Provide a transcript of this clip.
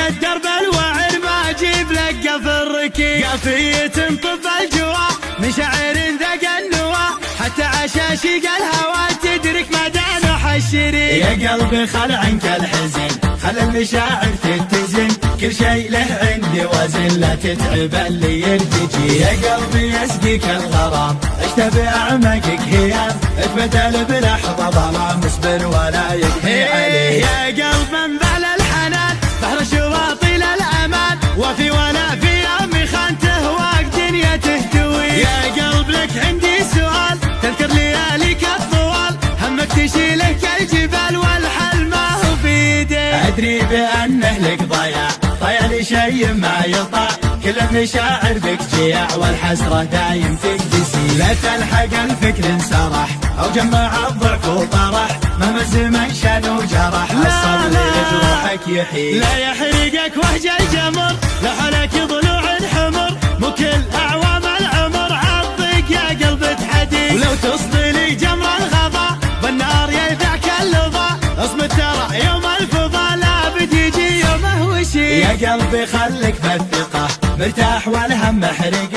الدرب الوعر ما اجيب لك قفل ركيك، قافية طب الجوا مشاعر ذاق النوا، حتى عشاشي الهوى تدرك مدى نوح الشريك. يا قلبي خل عنك الحزن، خل المشاعر تتزن، كل شيء له عندي وزن، لا تتعب اللي يرتجي. يا قلبي يسقيك الغرام، عشت بأعماقك هيام، اتبدل بلحظة ظلام، اصبر ولا يكفي عليه. يا قلب منبع الحنان، بحر شواطئ للأمان، وفي ولا في يومي خانته واق دنيا تهتوي. يا قلب لك عندي سؤال، تذكر لياليك الطوال، همك تشيلك الجبال والحل ما هو في يديك. أدري بأنه لك ضياع، ضيع لي شيء ما يطاع، كل المشاعر بك جياع، والحسرة دايم تكدسي. لا تلحق الفكر انسرح، أو جمع الضعف وطرح، مهما الزمن شان وجرح، الصبر يجرحك يحيي. لا يحرقك وهج الجمر، لحلك ضلوع حمر، مو كل أعوام العمر عضك يا قلب تحدي. ولو تصدي لي جمر الغضا، بالنار يذاك اللظى، اصمت ترى يوم الفضا لابد يجي يومه وشي. يا قلبي خلك بالثقة مرتاح والهم محرقة،